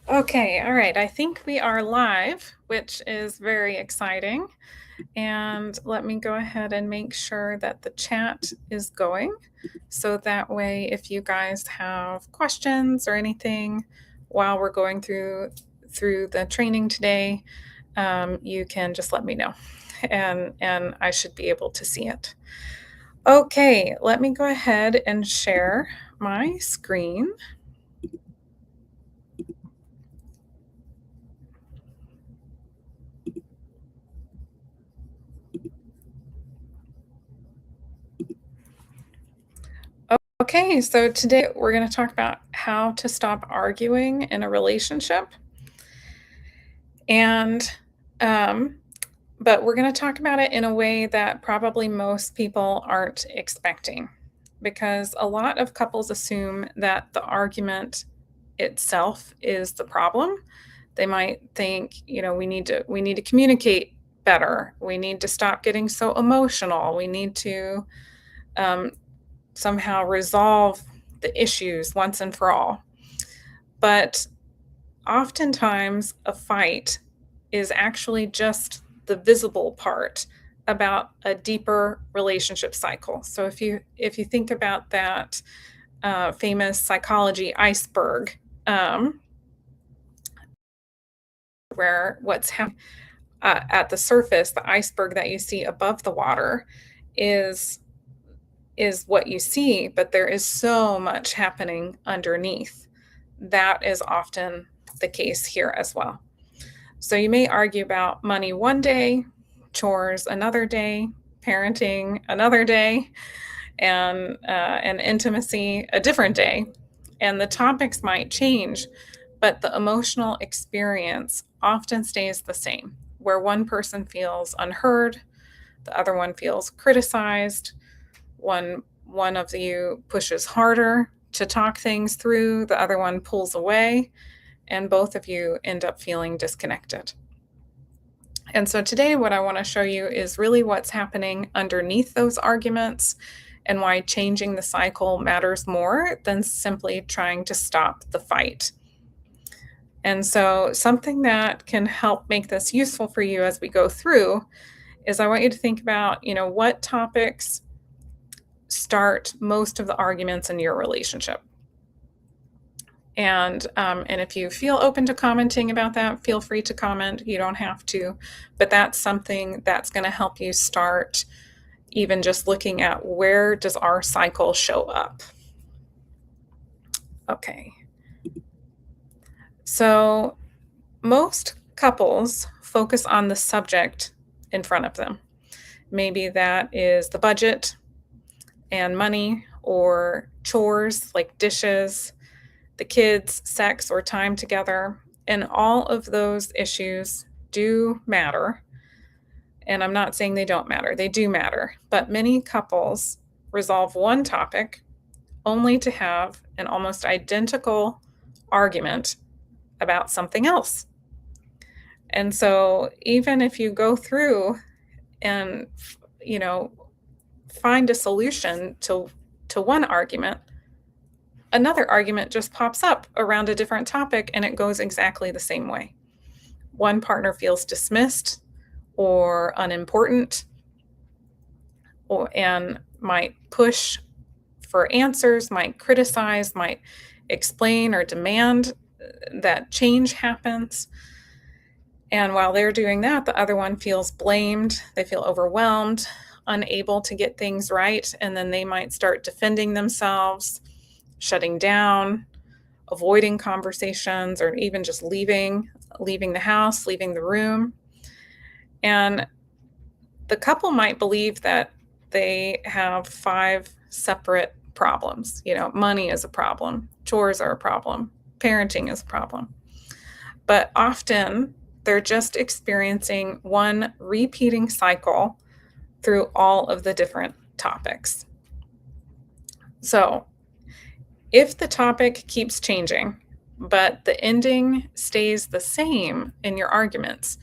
Okay, all right. I think we are live, which is very exciting. And let me go ahead and make sure that the chat is going. So that way, if you guys have questions or anything while we're going through the training today, you can just let me know, and I should be able to see it. Okay, let me go ahead and share my screen. Okay, so today we're going to talk about how to stop arguing in a relationship. And, um, but we're going to talk about it in a way that probably most people aren't expecting because a lot of couples assume that the argument itself is the problem. They might think, we need to communicate better. We need to stop getting so emotional. We need to um, somehow resolve the issues once and for all. But oftentimes, a fight is actually just the visible part about a deeper relationship cycle. So if you think about that famous psychology iceberg, um, where what's happening at the surface, the iceberg that you see above the water, is is what you see, but there is so much happening underneath. That is often the case here as well. So you may argue about money one day, chores another day, parenting another day, and intimacy a different day. And the topics might change, but the emotional experience often stays the same, where one person feels unheard, the other one feels criticized, one of you pushes harder to talk things through, the other one pulls away, and both of you end up feeling disconnected. And so today what I want to show you is really what's happening underneath those arguments and why changing the cycle matters more than simply trying to stop the fight. And so something that can help make this useful for you as we go through is I want you to think about, what topics start most of the arguments in your relationship. And if you feel open to commenting about that, feel free to comment. You don't have to, but that's something that's going to help you start even just looking at where does our cycle show up. Okay. So most couples focus on the subject in front of them. Maybe that is the budget and money, or chores like dishes, the kids, sex, or time together. And all of those issues do matter. And I'm not saying they don't matter, they do matter. But many couples resolve one topic only to have an almost identical argument about something else. And so even if you go through and, you know, find a solution to one argument, another argument just pops up around a different topic and it goes exactly the same way. One partner feels dismissed or unimportant and might push for answers, might criticize, might explain or demand that change happens. And while they're doing that, the other one feels blamed, they feel overwhelmed, unable to get things right, and then they might start defending themselves, shutting down, avoiding conversations, or even just leaving the house, leaving the room. And the couple might believe that they have 5 separate problems. Money is a problem, chores are a problem, parenting is a problem. But often they're just experiencing one repeating cycle through all of the different topics. So if the topic keeps changing, but the ending stays the same in your arguments,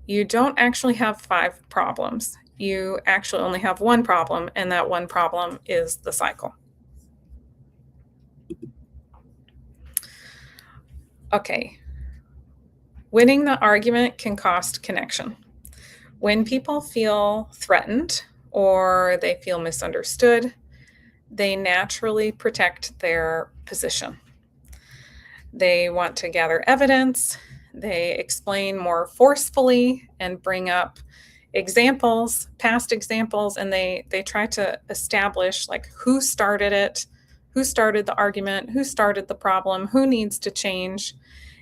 you don't actually have 5 problems. you actually only have one problem, and that one problem is the cycle. Okay, winning the argument can cost connection. When people feel threatened or they feel misunderstood, they naturally protect their position. They want to gather evidence, they explain more forcefully and bring up examples, past examples, and they try to establish like who started it, who started the argument, who started the problem, who needs to change.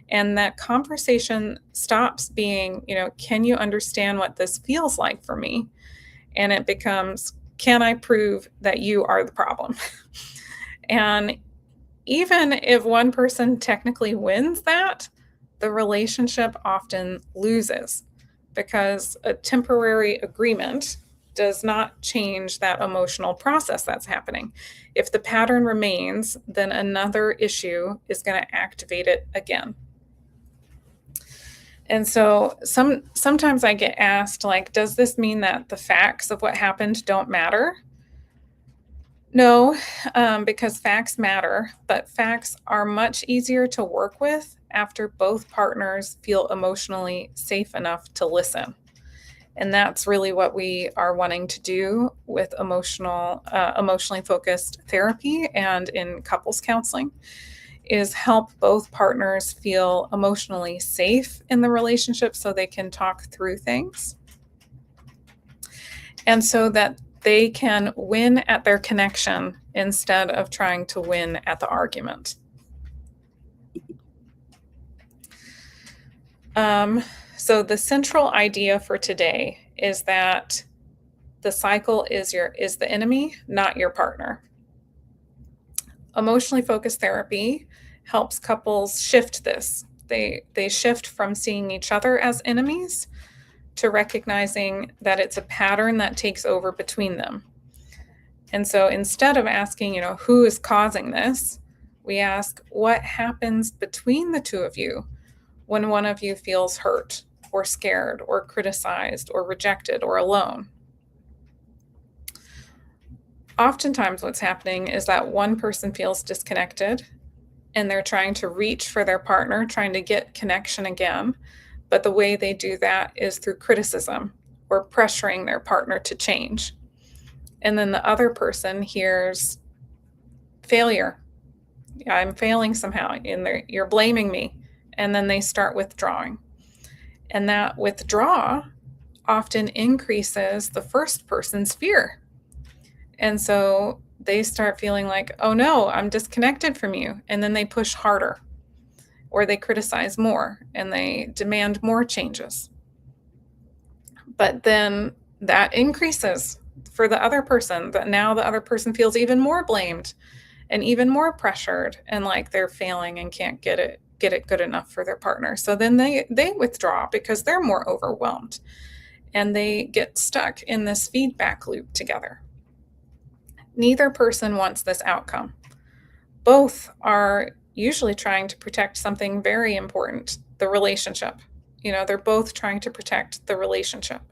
And that conversation stops being, can you understand what this feels like for me? And it becomes, can I prove that you are the problem? And even if one person technically wins that, the relationship often loses because a temporary agreement does not change that emotional process that's happening. If the pattern remains, then another issue is going to activate it again. And so sometimes I get asked, like, does this mean that the facts of what happened don't matter? No, because facts matter, but facts are much easier to work with after both partners feel emotionally safe enough to listen. And that's really what we are wanting to do with emotionally focused therapy and in couples counseling is help both partners feel emotionally safe in the relationship so they can talk through things and so that they can win at their connection instead of trying to win at the argument. So the central idea for today is that the cycle is the enemy, not your partner. Emotionally focused therapy helps couples shift this. They shift from seeing each other as enemies to recognizing that it's a pattern that takes over between them. And so instead of asking, who is causing this, we ask what happens between the two of you when one of you feels hurt or scared or criticized or rejected or alone. Oftentimes what's happening is that one person feels disconnected and they're trying to reach for their partner, trying to get connection again. But the way they do that is through criticism or pressuring their partner to change. And then the other person hears failure. I'm failing somehow, and you're blaming me. And then they start withdrawing. And that withdrawal often increases the first person's fear. And so they start feeling like, oh no, I'm disconnected from you. And then they push harder or they criticize more and they demand more changes. But then that increases for the other person, that now the other person feels even more blamed and even more pressured and like they're failing and can't get it good enough for their partner. So then they withdraw because they're more overwhelmed and they get stuck in this feedback loop together. Neither person wants this outcome. Both are usually trying to protect something very important, the relationship. They're both trying to protect the relationship.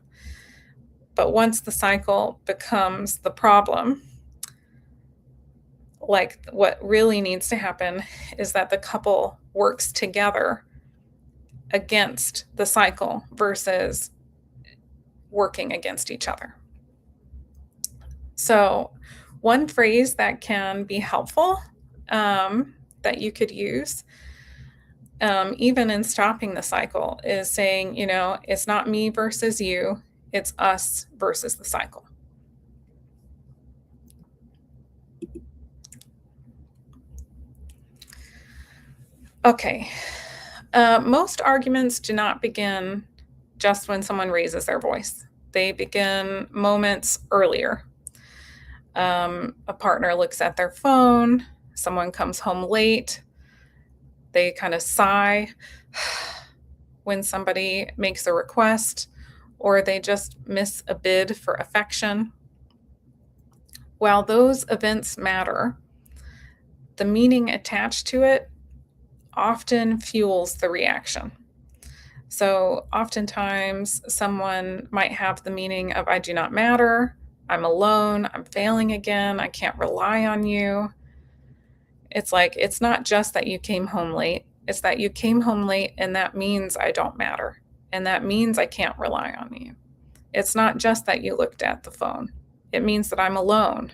But once the cycle becomes the problem, like what really needs to happen is that the couple works together against the cycle versus working against each other. So one phrase that can be helpful that you could use even in stopping the cycle is saying, it's not me versus you, it's us versus the cycle. Okay. Most arguments do not begin just when someone raises their voice. They begin moments earlier. A partner looks at their phone, someone comes home late, they kind of sigh when somebody makes a request, or they just miss a bid for affection. While those events matter, the meaning attached to it often fuels the reaction. So oftentimes someone might have the meaning of I do not matter, I'm alone, I'm failing again, I can't rely on you. It's like, it's not just that you came home late, it's that you came home late and that means I don't matter. And that means I can't rely on you. It's not just that you looked at the phone, it means that I'm alone.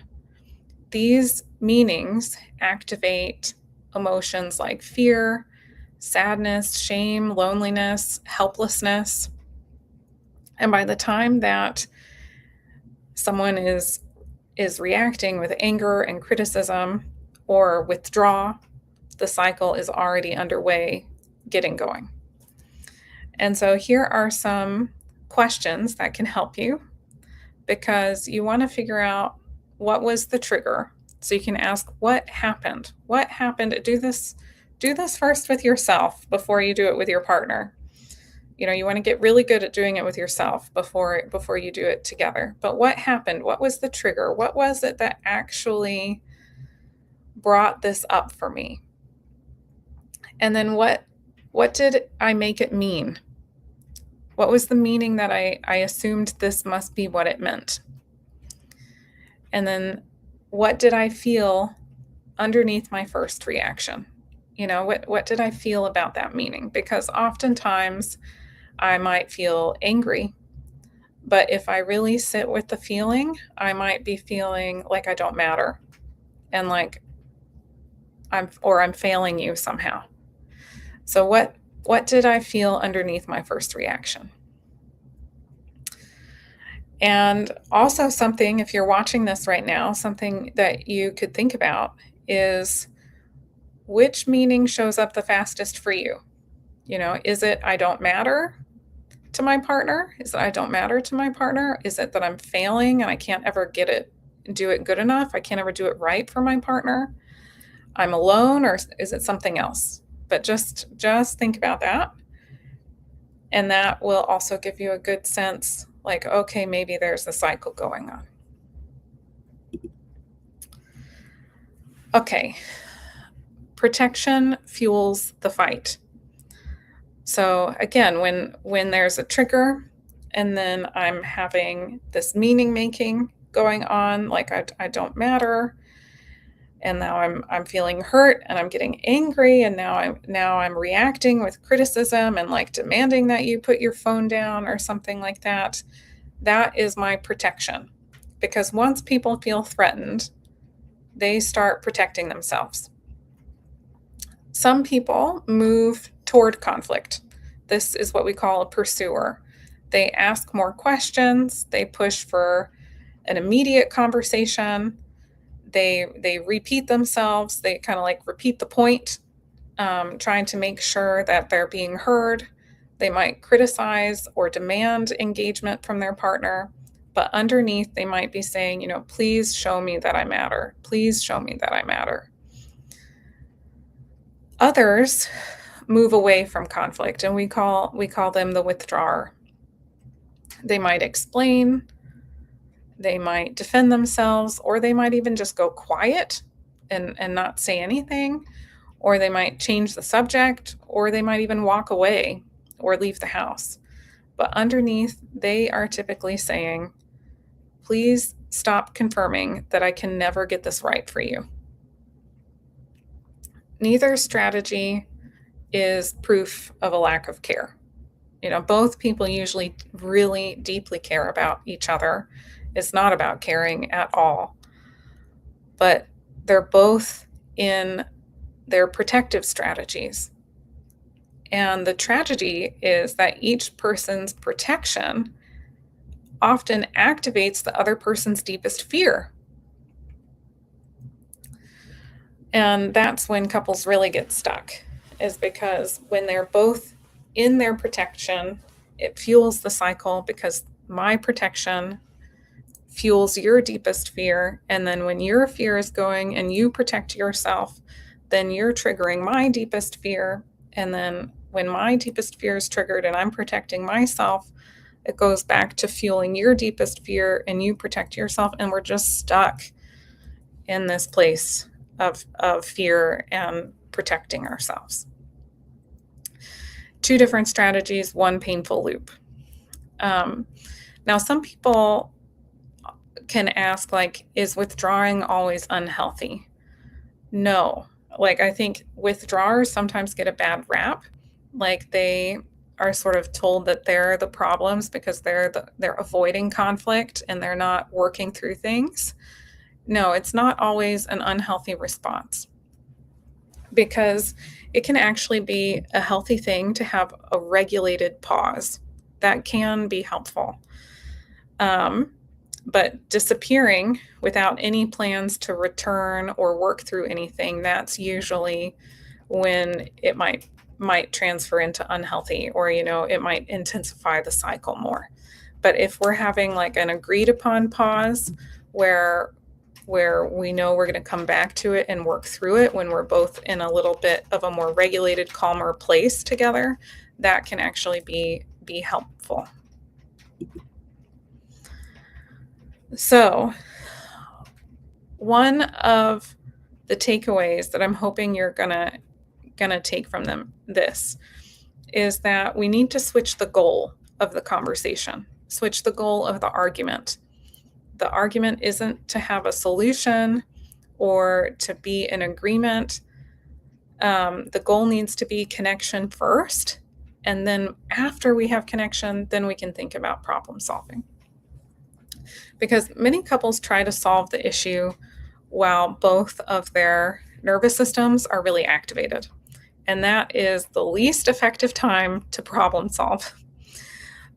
These meanings activate emotions like fear, sadness, shame, loneliness, helplessness. And by the time that someone is reacting with anger and criticism or withdraw, the cycle is already underway, getting going. And so here are some questions that can help you, because you want to figure out what was the trigger. So you can ask, what happened? What happened? Do this first with yourself before you do it with your partner. You want to get really good at doing it with yourself before you do it together. But what happened? What was the trigger? What was it that actually brought this up for me? And then what did I make it mean? What was the meaning that I assumed this must be what it meant? And then what did I feel underneath my first reaction? What did I feel about that meaning? Because oftentimes I might feel angry, but if I really sit with the feeling, I might be feeling like I don't matter and like I'm failing you somehow. So what did I feel underneath my first reaction? And also, something, if you're watching this right now, something that you could think about is, which meaning shows up the fastest for you? Is it I don't matter to my partner? Is it I don't matter to my partner? Is it that I'm failing and I can't ever do it good enough? I can't ever do it right for my partner? I'm alone, or is it something else? But just think about that. And that will also give you a good sense, like, okay, maybe there's a cycle going on. Okay. Protection fuels the fight. So again, when there's a trigger and then I'm having this meaning making going on, like I don't matter, and now I'm feeling hurt and I'm getting angry, and now I'm reacting with criticism and like demanding that you put your phone down or something like that. That is my protection. Because once people feel threatened, they start protecting themselves. Some people move toward conflict. This is what we call a pursuer. They ask more questions, they push for an immediate conversation, they repeat themselves, they kind of like repeat the point, trying to make sure that they're being heard. They might criticize or demand engagement from their partner, but underneath they might be saying, please show me that I matter. Please show me that I matter. Others move away from conflict, and we call them the withdrawer. They might explain, they might defend themselves, or they might even just go quiet and not say anything, or they might change the subject, or they might even walk away or leave the house. But underneath, they are typically saying, please stop confirming that I can never get this right for you. Neither strategy is proof of a lack of care. Both people usually really deeply care about each other. It's not about caring at all. But they're both in their protective strategies. And the tragedy is that each person's protection often activates the other person's deepest fear. And that's when couples really get stuck, is because when they're both in their protection, it fuels the cycle, because my protection fuels your deepest fear. And then when your fear is going and you protect yourself, then you're triggering my deepest fear. And then when my deepest fear is triggered and I'm protecting myself, it goes back to fueling your deepest fear and you protect yourself. And we're just stuck in this place of fear and protecting ourselves. two different strategies, one painful loop. Um, Now, some people can ask, like, is withdrawing always unhealthy? No. Like, I think withdrawers sometimes get a bad rap. Like, they are sort of told that they're the problems because they're avoiding conflict and they're not working through things. No, it's not always an unhealthy response because it can actually be a healthy thing to have a regulated pause. That can be helpful. Um, but disappearing without any plans to return or work through anything, that's usually when it might transfer into unhealthy, or it might intensify the cycle more. But if we're having like an agreed upon pause where we know we're going to come back to it and work through it when we're both in a little bit of a more regulated, calmer place together, that can actually be helpful. So, one of the takeaways that I'm hoping you're gonna take from this is that we need to switch the goal of the conversation, switch the goal of the argument. The argument isn't to have a solution or to be in agreement. The goal needs to be connection first, and then after we have connection, then we can think about problem solving. Because many couples try to solve the issue while both of their nervous systems are really activated. And that is the least effective time to problem solve.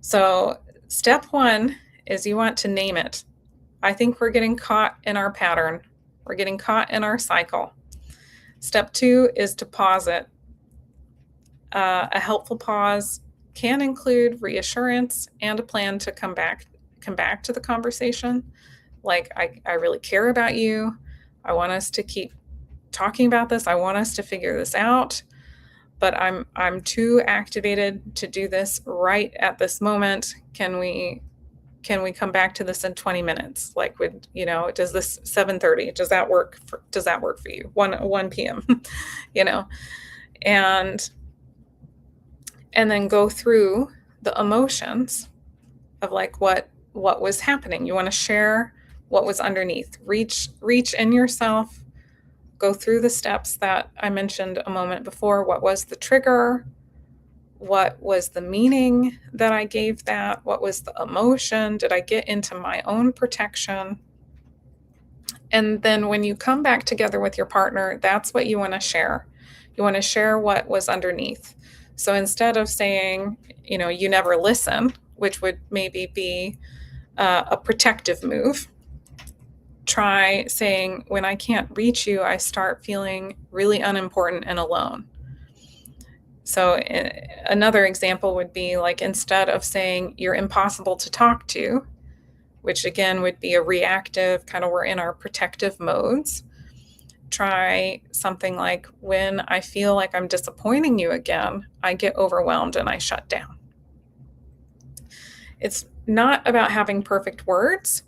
So, step one is you want to name it. I think we're getting caught in our pattern. We're getting caught in our cycle. Step two is to pause it. A helpful pause can include reassurance and a plan to come back to the conversation. Like, I really care about you. I want us to keep talking about this. I want us to figure this out, but I'm too activated to do this right at this moment. Can we come back to this in 20 minutes? Like, does this 7:30, does that work for you? 1 p.m. And then go through the emotions of like what was happening. You want to share what was underneath. Reach in yourself. Go through the steps that I mentioned a moment before. What was the trigger? What was the meaning that I gave that? What was the emotion? Did I get into my own protection? And then when you come back together with your partner, that's what you want to share. You want to share what was underneath. So instead of saying, you never listen, which would maybe be a protective move, try saying, when I can't reach you, I start feeling really unimportant and alone. So another example would be like, instead of saying you're impossible to talk to, which again would be a reactive kind of, we're in our protective modes, try something like, when I feel like I'm disappointing you again, I get overwhelmed and I shut down. It's not about having perfect words.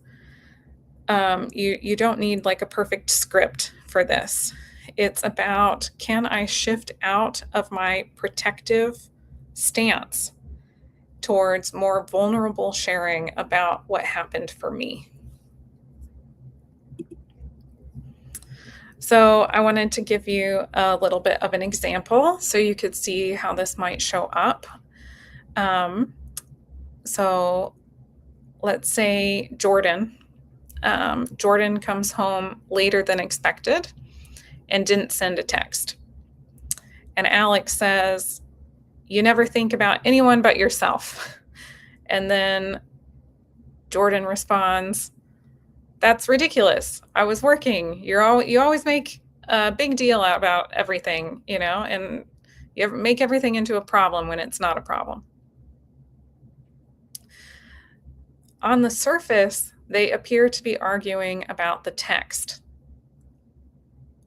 You don't need like a perfect script for this. It's about, can I shift out of my protective stance towards more vulnerable sharing about what happened for me? So I wanted to give you a little bit of an example so you could see how this might show up. So let's say Jordan comes home later than expected and didn't send a text. And Alex says, you never think about anyone but yourself. And then Jordan responds, that's ridiculous. I was working. You always make a big deal about everything, and you make everything into a problem when it's not a problem. On the surface, they appear to be arguing about the text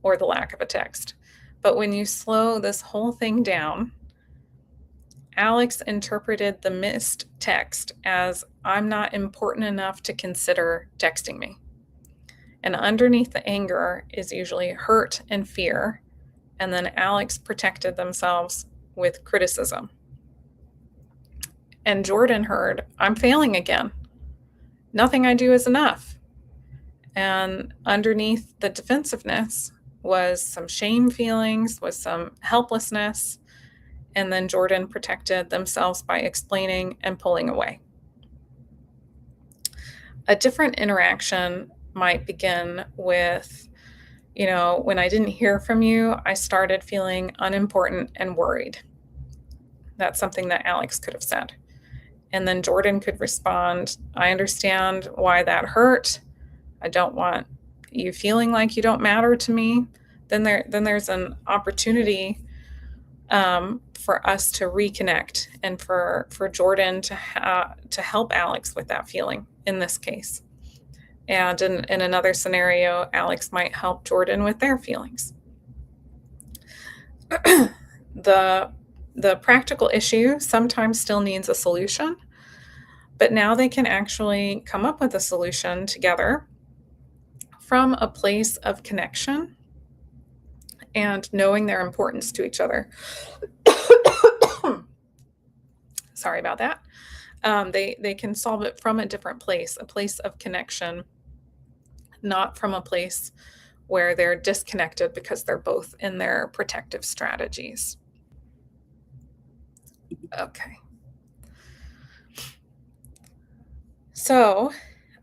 or the lack of a text. But when you slow this whole thing down, Alex interpreted the missed text as, I'm not important enough to consider texting me. And underneath the anger is usually hurt and fear. And then Alex protected themselves with criticism. And Jordan heard, I'm failing again. Nothing I do is enough. And underneath the defensiveness was some shame feelings, was some helplessness. And then Jordan protected themselves by explaining and pulling away. A different interaction might begin with, when I didn't hear from you, I started feeling unimportant and worried. That's something that Alex could have said. And then Jordan could respond, I understand why that hurt. I don't want you feeling like you don't matter to me. Then there's an opportunity for us to reconnect and for Jordan to help Alex with that feeling in this case. And in another scenario, Alex might help Jordan with their feelings. The practical issue sometimes still needs a solution, but now they can actually come up with a solution together from a place of connection and knowing their importance to each other. Sorry about that. They can solve it from a different place, a place of connection, not from a place where they're disconnected because they're both in their protective strategies. Okay. So,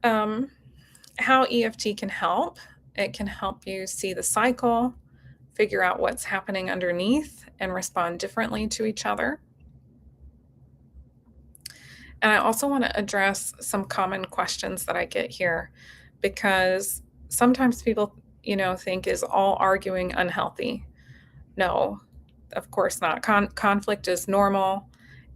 how EFT can help? It can help you see the cycle, figure out what's happening underneath, and respond differently to each other. And I also want to address some common questions that I get here, because sometimes people, think, is all arguing unhealthy? No, of course not. Conflict is normal.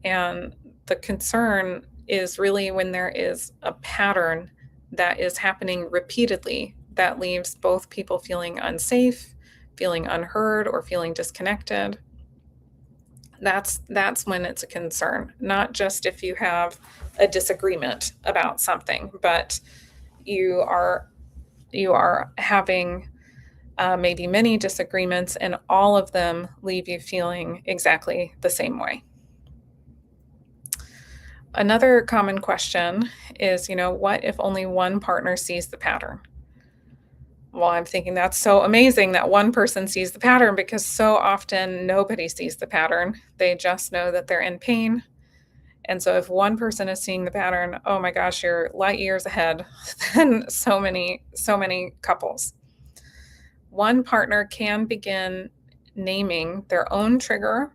And the concern is really when there is a pattern that is happening repeatedly that leaves both people feeling unsafe, feeling unheard, or feeling disconnected. That's when it's a concern, not just if you have a disagreement about something, but you are having maybe many disagreements, and all of them leave you feeling exactly the same way. Another common question is, what if only one partner sees the pattern? Well, I'm thinking that's so amazing that one person sees the pattern, because so often nobody sees the pattern. They just know that they're in pain. And so if one person is seeing the pattern, oh my gosh, you're light years ahead than so many couples. One partner can begin naming their own trigger,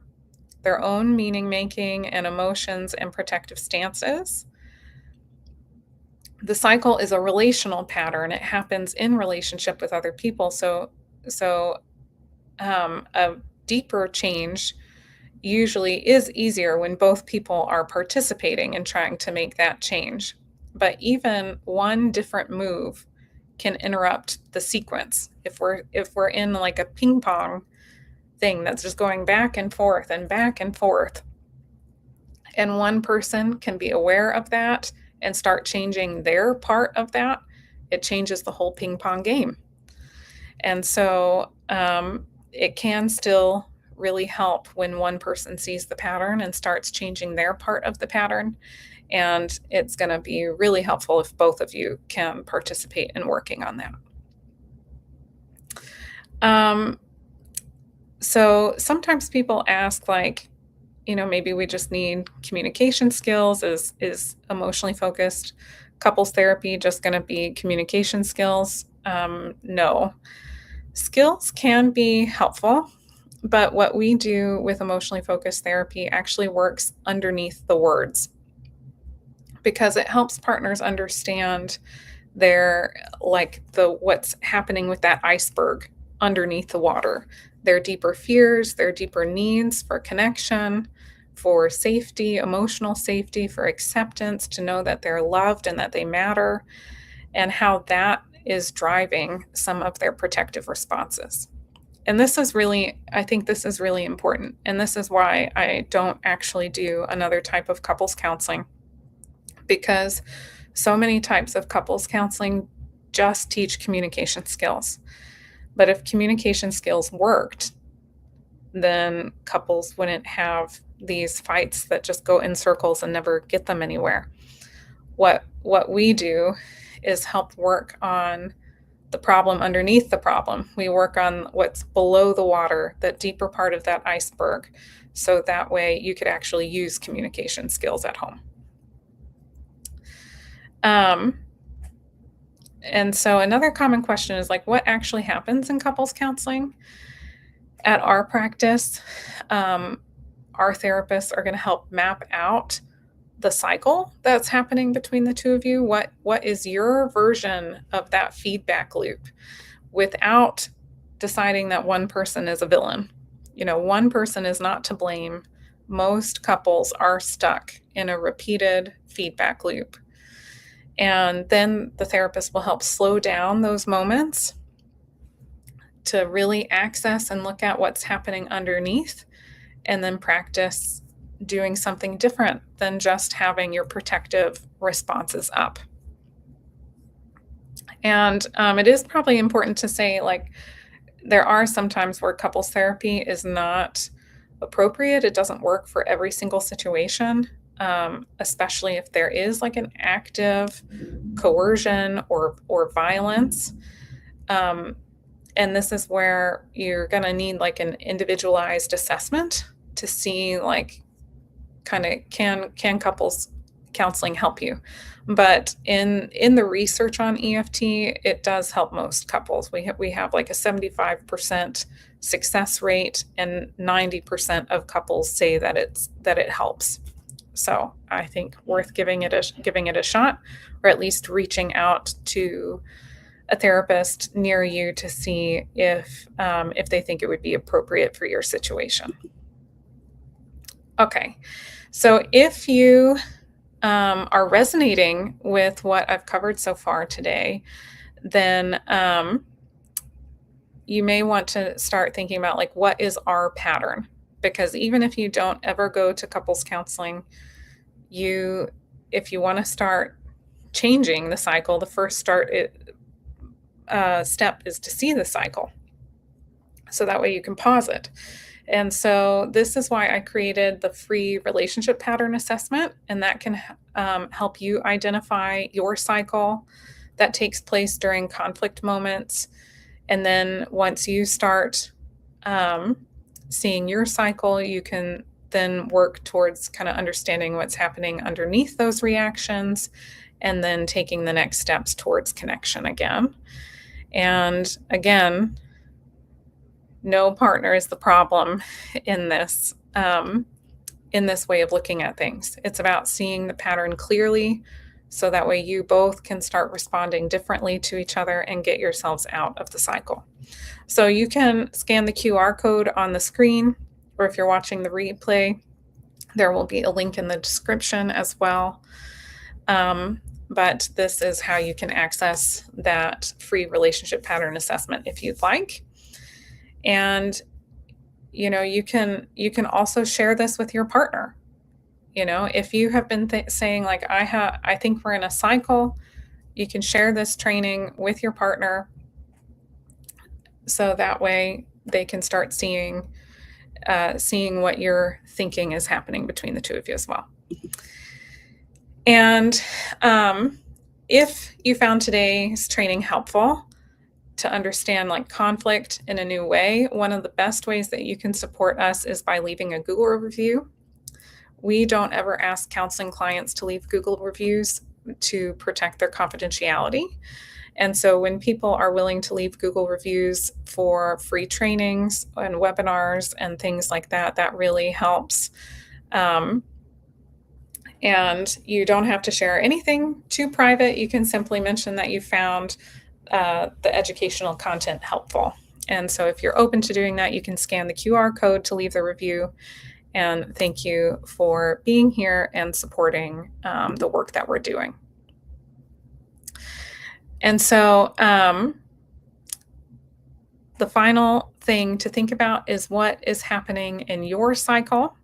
their own meaning making and emotions and protective stances. The cycle is a relational pattern. It happens in relationship with other people. So a deeper change usually is easier when both people are participating in trying to make that change. But even one different move can interrupt the sequence. If we're in like a ping pong thing that's just going back and forth and back and forth, and one person can be aware of that and start changing their part of that, it changes the whole ping pong game. And so it can still really help when one person sees the pattern and starts changing their part of the pattern. And it's going to be really helpful if both of you can participate in working on that. So sometimes people ask, like, maybe we just need communication skills. Is emotionally focused couples therapy just going to be communication skills? No. Skills can be helpful, but what we do with emotionally focused therapy actually works underneath the words, because it helps partners understand what's happening with that iceberg underneath the water, their deeper fears, their deeper needs for connection, for safety, emotional safety, for acceptance, to know that they're loved and that they matter, and how that is driving some of their protective responses. And I think this is really important. And this is why I don't actually do another type of couples counseling, because so many types of couples counseling just teach communication skills. But if communication skills worked, then couples wouldn't have these fights that just go in circles and never get them anywhere. What we do is help work on the problem underneath the problem. We work on what's below the water, that deeper part of that iceberg, so that way you could actually use communication skills at home. Um, and so another common question is like, what actually happens in couples counseling? At our practice, our therapists are going to help map out the cycle that's happening between the two of you. What is your version of that feedback loop without deciding that one person is a villain? One person is not to blame. Most couples are stuck in a repeated feedback loop. And then the therapist will help slow down those moments to really access and look at what's happening underneath, and then practice doing something different than just having your protective responses up. And it is probably important to say, like, there are some times where couples therapy is not appropriate. It doesn't work for every single situation, especially if there is like an active coercion or violence. And this is where you're going to need like an individualized assessment to see like kind of can couples counseling help you. But in the research on EFT, it does help most couples. We have like a 75% success rate, and 90% of couples say that it helps. So I think worth giving it a shot, or at least reaching out to a therapist near you to see if they think it would be appropriate for your situation. Okay, so if you are resonating with what I've covered so far today, then you may want to start thinking about like, what is our pattern? Because even if you don't ever go to couples counseling, if you want to start changing the cycle, the first step is to see the cycle. So that way you can pause it. And so this is why I created the free relationship pattern assessment, and that can help you identify your cycle that takes place during conflict moments. And then once you start seeing your cycle, you can then work towards kind of understanding what's happening underneath those reactions, and then taking the next steps towards connection again. And again, no partner is the problem in this way of looking at things. It's about seeing the pattern clearly, so that way you both can start responding differently to each other and get yourselves out of the cycle. So you can scan the QR code on the screen, or if you're watching the replay, there will be a link in the description as well. But this is how you can access that free relationship pattern assessment if you'd like. And you can also share this with your partner. If you have been saying like, I think we're in a cycle, you can share this training with your partner, so that way they can start seeing what you're thinking is happening between the two of you as well. And if you found today's training helpful to understand like conflict in a new way, one of the best ways that you can support us is by leaving a Google review. We don't ever ask counseling clients to leave Google reviews to protect their confidentiality. And so when people are willing to leave Google reviews for free trainings and webinars and things like that, that really helps. And you don't have to share anything too private. You can simply mention that you found the educational content helpful. And so if you're open to doing that, you can scan the QR code to leave the review. And thank you for being here and supporting the work that we're doing. And so the final thing to think about is what is happening in your cycle,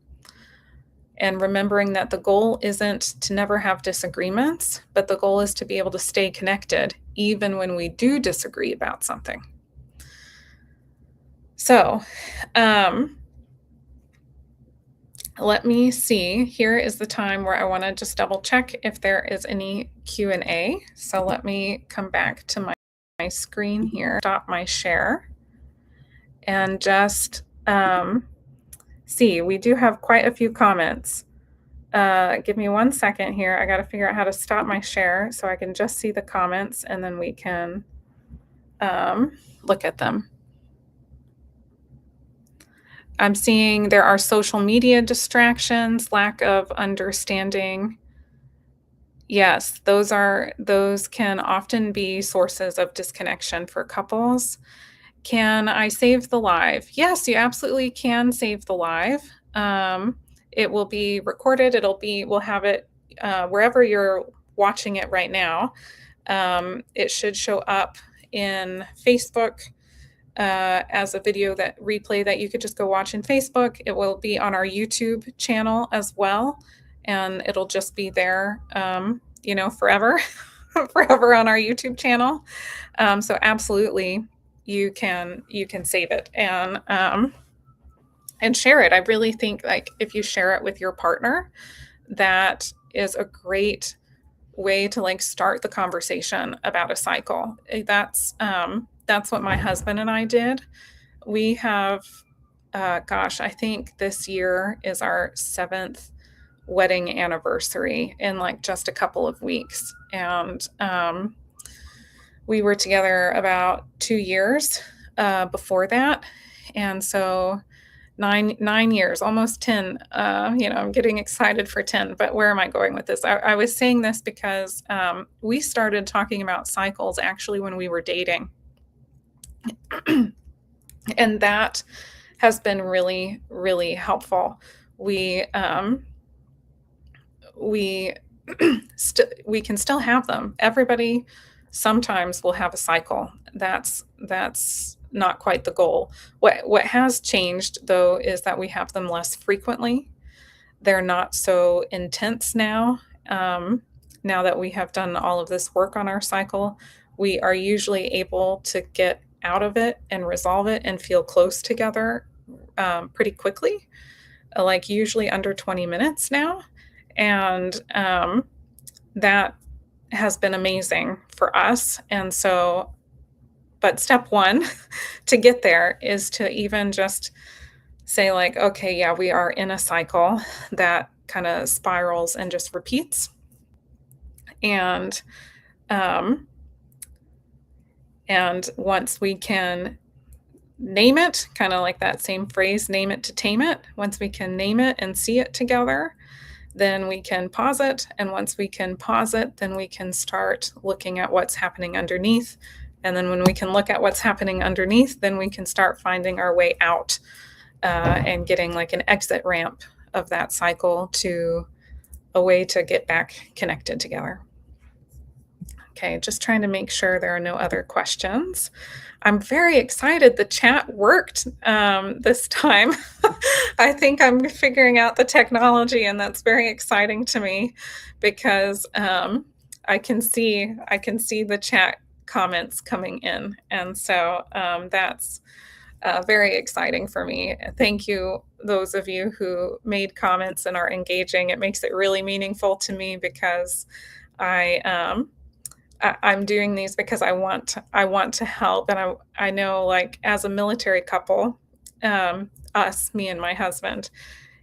and remembering that the goal isn't to never have disagreements, but the goal is to be able to stay connected even when we do disagree about something. So let me see. Here is the time where I want to just double check if there is any Q&A. So let me come back to my screen here, stop my share, and just see. We do have quite a few comments. Give me 1 second here. I got to figure out how to stop my share so I can just see the comments, and then we can look at them. I'm seeing there are social media distractions, lack of understanding. Yes, those can often be sources of disconnection for couples. Can I save the live? Yes, you absolutely can save the live. It will be recorded. We'll have it wherever you're watching it right now. It should show up in Facebook as a video replay that you could just go watch in Facebook. It will be on our YouTube channel as well, and it'll just be there, forever, forever on our YouTube channel. So absolutely, you can save it and share it. I really think like if you share it with your partner, that is a great way to like start the conversation about a cycle. That's what my husband and I did. We have, I think this year is our 7th wedding anniversary in like just a couple of weeks. And we were together about 2 years before that. And so 9 years, almost 10. I'm getting excited for 10, but where am I going with this? I was saying this because we started talking about cycles actually when we were dating. And that has been really, really helpful. We can still have them. Everybody sometimes will have a cycle. That's not quite the goal. What has changed though is that we have them less frequently. They're not so intense now. Now that we have done all of this work on our cycle, we are usually able to get out of it and resolve it and feel close together pretty quickly, like usually under 20 minutes now. And that has been amazing for us. And so, but step one to get there is to even just say like, okay, yeah, we are in a cycle that kind of spirals and just repeats. And once we can name it, kind of like that same phrase, name it to tame it. Once we can name it and see it together, then we can pause it. And once we can pause it, then we can start looking at what's happening underneath. And then when we can look at what's happening underneath, then we can start finding our way out and getting like an exit ramp of that cycle to a way to get back connected together. Okay, just trying to make sure there are no other questions. I'm very excited the chat worked this time. I think I'm figuring out the technology, and that's very exciting to me because I can see the chat comments coming in, and so that's very exciting for me. Thank you, those of you who made comments and are engaging. It makes it really meaningful to me because I'm doing these because I want to help. And I know like as a military couple, me and my husband,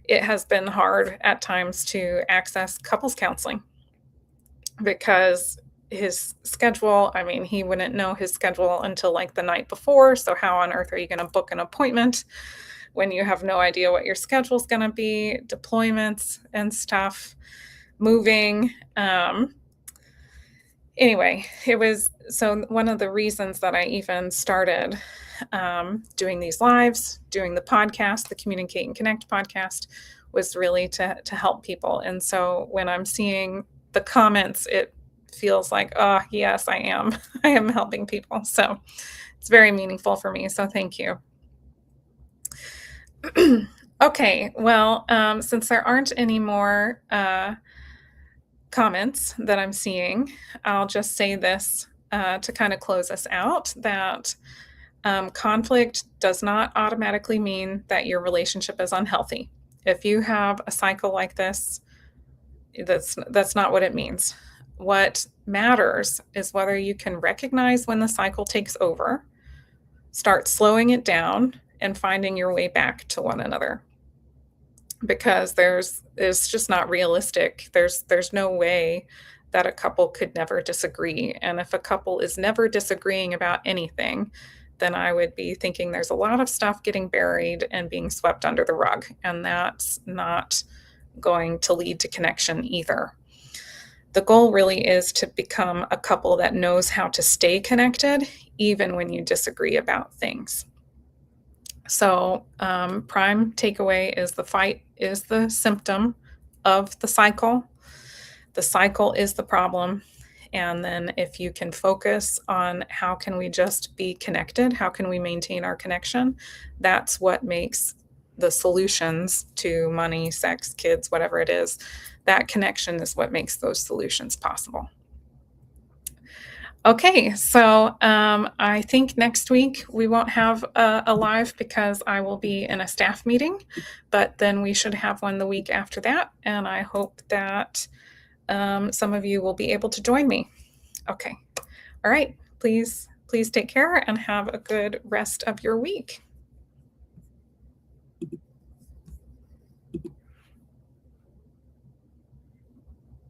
it has been hard at times to access couples counseling because his schedule, he wouldn't know his schedule until like the night before. So how on earth are you going to book an appointment when you have no idea what your schedule is going to be, deployments and stuff, moving, anyway, it was so one of the reasons that I even started doing these lives, doing the podcast, the Communicate and Connect podcast, was really to help people. And so when I'm seeing the comments, it feels like, oh, yes, I am. I am helping people. So it's very meaningful for me. So thank you. Okay, well, since there aren't any more comments that I'm seeing, I'll just say this to kind of close us out, that conflict does not automatically mean that your relationship is unhealthy. If you have a cycle like this, that's not what it means. What matters is whether you can recognize when the cycle takes over, start slowing it down, and finding your way back to one another. Because it's just not realistic. There's no way that a couple could never disagree. And if a couple is never disagreeing about anything, then I would be thinking there's a lot of stuff getting buried and being swept under the rug. And that's not going to lead to connection either. The goal really is to become a couple that knows how to stay connected, even when you disagree about things. So, prime takeaway is the fight is the symptom of the cycle. The cycle is the problem. And then if you can focus on how can we just be connected, how can we maintain our connection, that's what makes the solutions to money, sex, kids, whatever it is. That connection is what makes those solutions possible. Okay, so I think next week we won't have a live because I will be in a staff meeting, but then we should have one the week after that. And I hope that some of you will be able to join me. Okay. All right. Please take care and have a good rest of your week.